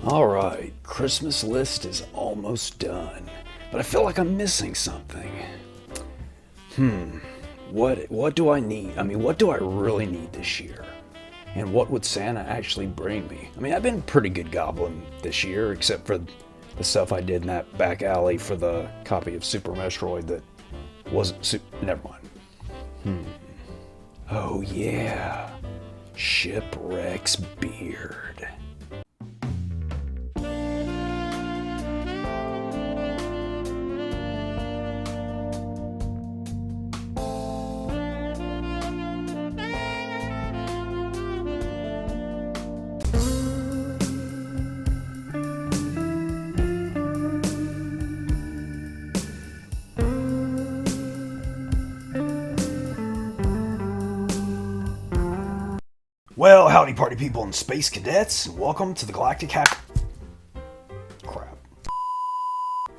Alright, Christmas list is almost done, but I feel like I'm missing something. What do I need? What do I really need this year? And what would Santa actually bring me? I've been pretty good goblin this year, except for the stuff I did in that back alley for the copy of Super Metroid that wasn't never mind. Oh yeah, Shipwreck's beard. Well, howdy party people and space cadets, and welcome to the Galactic Happy... Crap.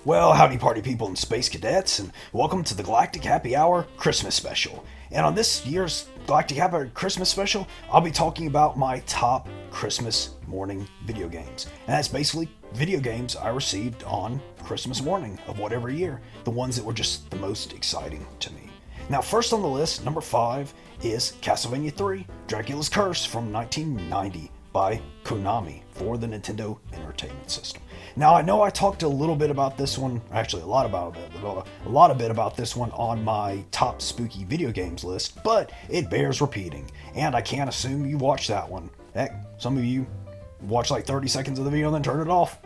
Well, howdy party people and space cadets, and welcome to the Galactic Happy Hour Christmas Special. And on this year's Galactic Happy Hour Christmas Special, I'll be talking about my top Christmas morning video games. And that's basically video games I received on Christmas morning of whatever year, the ones that were just the most exciting to me. Now, first on the list, number 5, is Castlevania III, Dracula's Curse from 1990 by Konami for the Nintendo Entertainment System. Now, I know I talked a little bit about this one, actually a lot about this one on my top spooky video games list, but it bears repeating, and I can't assume you watched that one. Heck, some of you watch like 30 seconds of the video and then turn it off,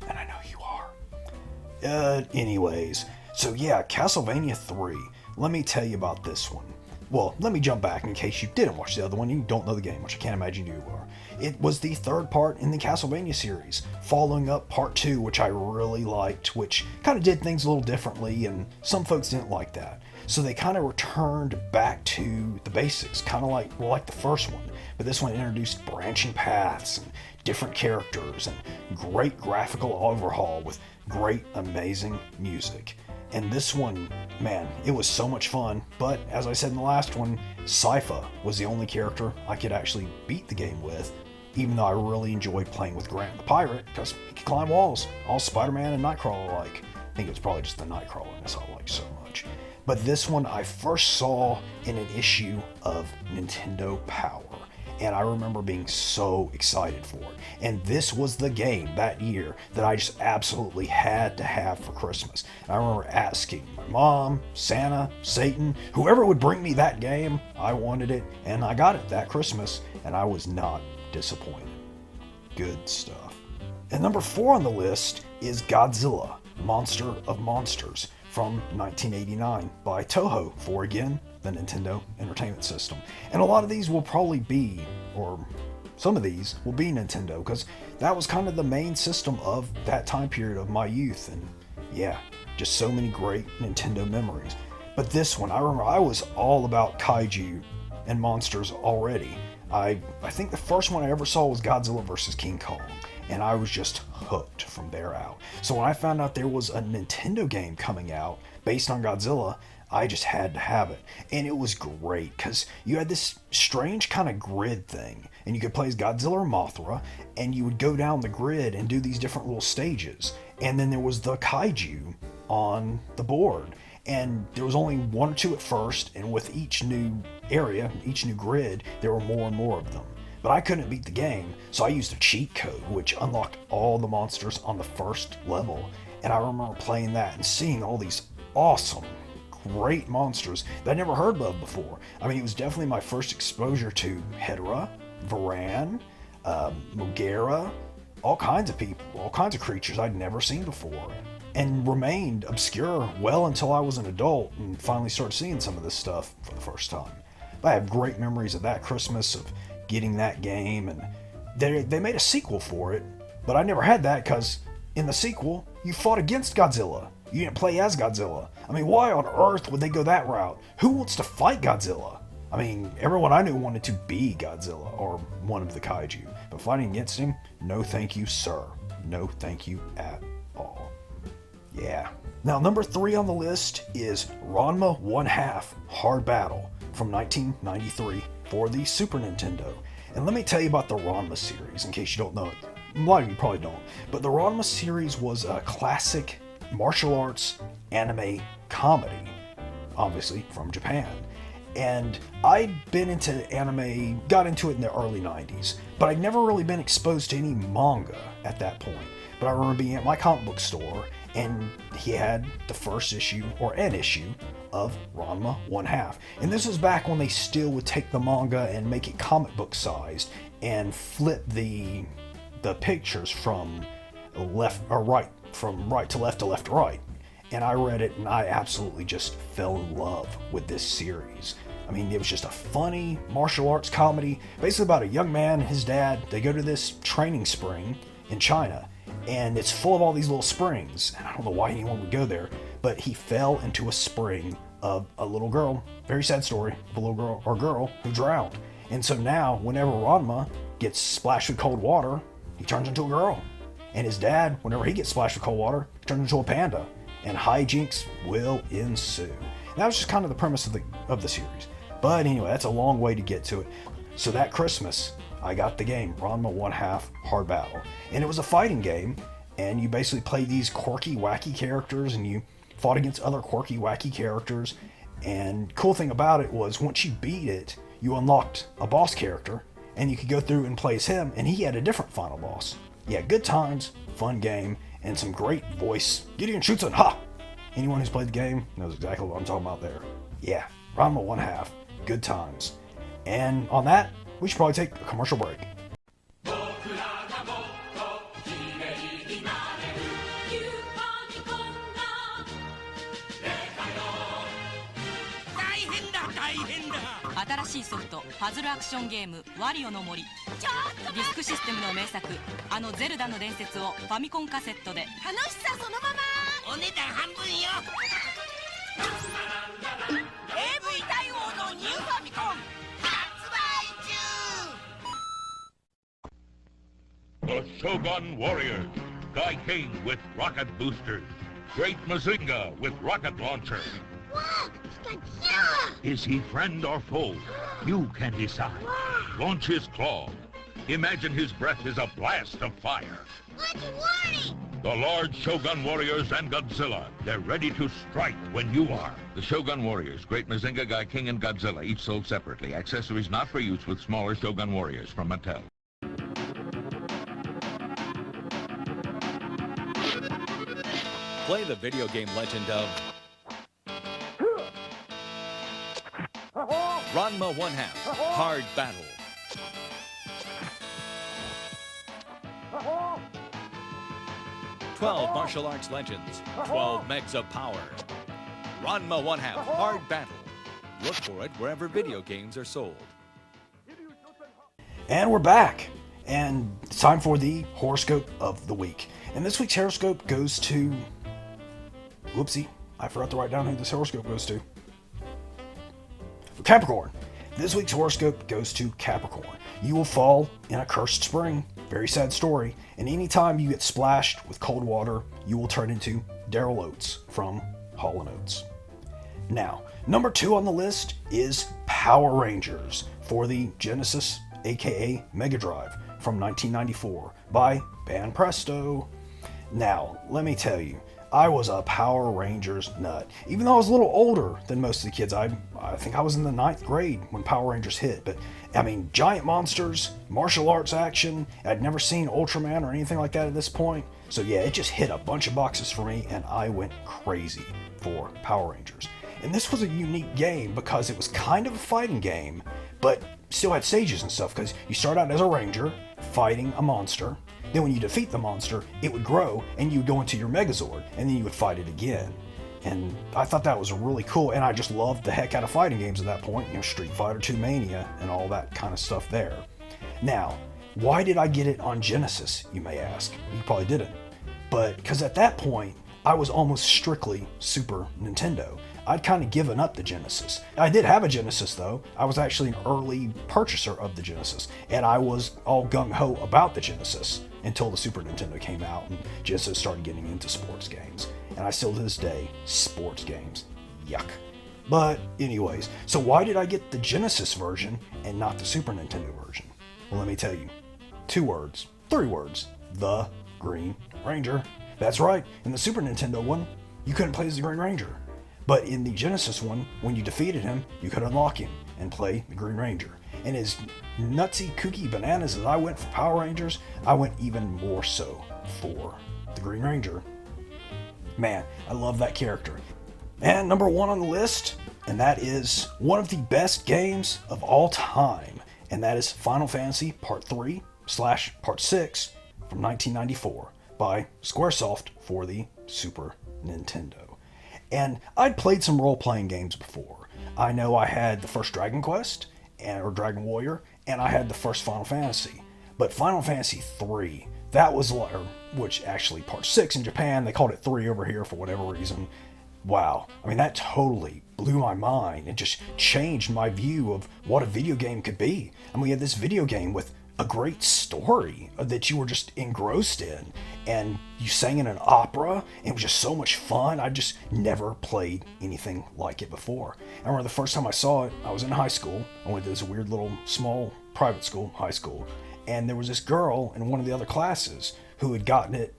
and I know you are. Anyways, so yeah, Castlevania 3. Let me tell you about this one. Well, let me jump back in case you didn't watch the other one and you don't know the game, which I can't imagine you are. It was the third part in the Castlevania series, following up part 2, which I really liked, which kind of did things a little differently, and some folks didn't like that. So they kind of returned back to the basics, kind of like the first one. But this one introduced branching paths and different characters and great graphical overhaul with great, amazing music. And this one, man, it was so much fun, but as I said in the last one, Sypha was the only character I could actually beat the game with, even though I really enjoyed playing with Grant the Pirate, because he could climb walls, all Spider-Man and Nightcrawler-like. I think it was probably just the Nightcrawler-ness I liked so much. But this one I first saw in an issue of Nintendo Power, and I remember being so excited for it. And this was the game that year that I just absolutely had to have for Christmas. And I remember asking my mom, Santa, Satan, whoever would bring me that game, I wanted it, and I got it that Christmas, and I was not disappointed. Good stuff. And number 4 on the list is Godzilla, Monster of Monsters from 1989 by Toho for, again, the Nintendo Entertainment System. And a lot of these will probably be, or some of these will be Nintendo, because that was kind of the main system of that time period of my youth. And yeah, just so many great Nintendo memories. But this one, I remember I was all about kaiju and monsters already. I think the first one I ever saw was Godzilla vs. King Kong, and I was just hooked from there out. So when I found out there was a Nintendo game coming out based on Godzilla, I just had to have it. And it was great, because you had this strange kind of grid thing, and you could play as Godzilla or Mothra, and you would go down the grid and do these different little stages. And then there was the kaiju on the board. And there was only 1 or 2 at first, and with each new area, each new grid, there were more and more of them. But I couldn't beat the game, so I used a cheat code, which unlocked all the monsters on the first level. And I remember playing that and seeing all these awesome, great monsters that I never heard of before. It was definitely my first exposure to Hedorah, Varan, Mogera, all kinds of people, all kinds of creatures I'd never seen before, and remained obscure well until I was an adult and finally started seeing some of this stuff for the first time. But I have great memories of that Christmas, of getting that game, and they made a sequel for it, but I never had that because in the sequel, you fought against Godzilla. You didn't play as Godzilla. Why on earth would they go that route? Who wants to fight Godzilla? Everyone I knew wanted to be Godzilla or one of the kaiju, but fighting against him, no thank you, sir. No thank you at all. Yeah. Now, number 3 on the list is Ranma 1/2 Hard Battle from 1993 for the Super Nintendo. And let me tell you about the Ranma series, in case you don't know it. a lot of you probably don't, but the Ranma series was a classic martial arts anime comedy, obviously from Japan. And I'd been into anime, got into it in the early 90s, but I'd never really been exposed to any manga at that point. But I remember being at my comic book store, and he had the first issue, or an issue, of Ranma 1/2. And this was back when they still would take the manga and make it comic book sized, and flip the pictures from left or right, from right to left to left to right. And I read it, and I absolutely just fell in love with this series. I mean, it was just a funny martial arts comedy, basically about a young man and his dad. They go to this training spring in China, and it's full of all these little springs. And I don't know why anyone would go there, but he fell into a spring of a little girl. Very sad story of a little girl who drowned. And so now, whenever Ranma gets splashed with cold water, he turns into a girl. And his dad, whenever he gets splashed with cold water, turns into a panda. And hijinks will ensue. And that was just kind of the premise of the series. But anyway, that's a long way to get to it. So that Christmas, I got the game, Ranma 1/2 Hard Battle. And it was a fighting game, and you basically played these quirky, wacky characters, and you fought against other quirky, wacky characters. And cool thing about it was, once you beat it, you unlocked a boss character, and you could go through and play as him, and he had a different final boss. Yeah, good times, fun game, and some great voice. Gideon shoots and ha! Anyone who's played the game knows exactly what I'm talking about there. Yeah, Ranma 1/2, good times. And on that, we should probably take a commercial break.新しいソフトパズルアクションゲームワリオの森。ディスクシステムの名作あのゼルダの伝説をファミコンカセットで。楽しさそのまま。お値段半分よ。AV 対応のニューファミコン発売中。 The Shogun Warriors, Guy King with rocket boosters, Great Mazinga with rocket launcher. Wow, Godzilla! Is he friend or foe? You can decide. Wow. Launch his claw. Imagine his breath is a blast of fire. What's warning? The large Shogun Warriors and Godzilla. They're ready to strike when you are. The Shogun Warriors, Great Mazinga, Guy King, and Godzilla, each sold separately. Accessories not for use with smaller Shogun Warriors from Mattel. Play the video game legend of Ranma 1/2 Hard Battle. "12 martial arts legends, 12 megs of power. Ranma 1/2 Hard Battle. Look for it wherever video games are sold." And we're back, and it's time for the horoscope of the week. And this week's horoscope goes to... Whoopsie, I forgot to write down who this horoscope goes to. Capricorn. This week's horoscope goes to Capricorn. You will fall in a cursed spring. Very sad story. And anytime you get splashed with cold water, you will turn into Daryl Oates from Hall & Oates. Now, number 2 on the list is Power Rangers for the Genesis, aka Mega Drive, from 1994 by Banpresto. Now, let me tell you, I was a Power Rangers nut. Even though I was a little older than most of the kids, I think I was in the 9th grade when Power Rangers hit. But, I mean, giant monsters, martial arts action. I'd never seen Ultraman or anything like that at this point. So yeah, it just hit a bunch of boxes for me, and I went crazy for Power Rangers. And this was a unique game because it was kind of a fighting game, but still had stages and stuff, because you start out as a ranger fighting a monster. Then when you defeat the monster, it would grow, and you would go into your Megazord, and then you would fight it again. And I thought that was really cool, and I just loved the heck out of fighting games at that point, Street Fighter II Mania and all that kind of stuff there. Now, why did I get it on Genesis, you may ask? You probably didn't. But because at that point, I was almost strictly Super Nintendo. I'd kind of given up the Genesis. I did have a Genesis though. I was actually an early purchaser of the Genesis, and I was all gung-ho about the Genesis until the Super Nintendo came out and Genesis started getting into sports games. And I still to this day, sports games, yuck. But anyways, so why did I get the Genesis version and not the Super Nintendo version? Well, let me tell you. 2 words, 3 words, the Green Ranger. That's right, in the Super Nintendo one, you couldn't play as the Green Ranger. But in the Genesis one, when you defeated him, you could unlock him and play the Green Ranger. And as nutsy, kooky bananas as I went for Power Rangers, I went even more so for the Green Ranger. Man, I love that character. And number 1 on the list, and that is one of the best games of all time, and that is Final Fantasy Part 3/Part 6 from 1994 by Squaresoft for the Super Nintendo. And I'd played some role-playing games before. I know I had the first Dragon Quest, or Dragon Warrior, and I had the first Final Fantasy. But Final Fantasy III, that was, which actually Part 6 in Japan, they called it 3 over here for whatever reason. Wow, I mean, that totally blew my mind. It just changed my view of what a video game could be. And we had this video game with a great story that you were just engrossed in, and you sang in an opera, and it was just so much fun. I just never played anything like it before. I remember the first time I saw it, I was in high school. I went to this weird little small private school, high school, and there was this girl in one of the other classes who had gotten it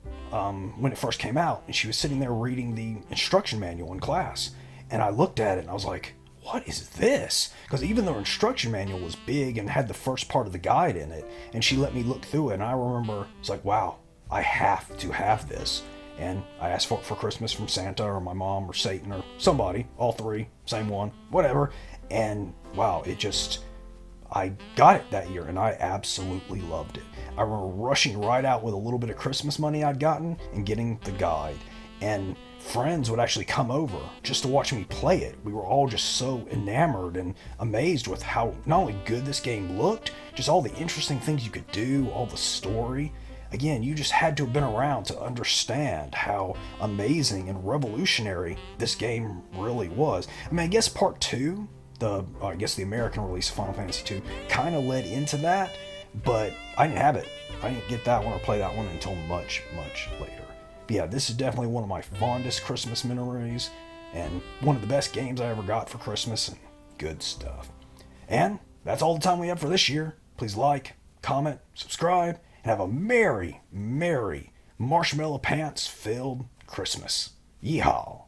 when it first came out, and she was sitting there reading the instruction manual in class. And I looked at it and I was like, what is this? Because even though her instruction manual was big and had the first part of the guide in it, and she let me look through it, and I remember it's like, wow, I have to have this. And I asked for it for Christmas from Santa or my mom or Satan or somebody, all three, same one, whatever. And wow, I got it that year, and I absolutely loved it. I remember rushing right out with a little bit of Christmas money I'd gotten and getting the guide. And friends would actually come over just to watch me play it. We were all just so enamored and amazed with how not only good this game looked, just all the interesting things you could do, all the story. Again, you just had to have been around to understand how amazing and revolutionary this game really was. I mean, I guess Part 2, the American release of Final Fantasy II, kind of led into that, but I didn't have it. I didn't get that one or play that one until much, much later. But yeah, this is definitely one of my fondest Christmas memories, and one of the best games I ever got for Christmas, and good stuff. And that's all the time we have for this year. Please like, comment, subscribe, and have a merry, merry marshmallow pants filled Christmas. Yeehaw!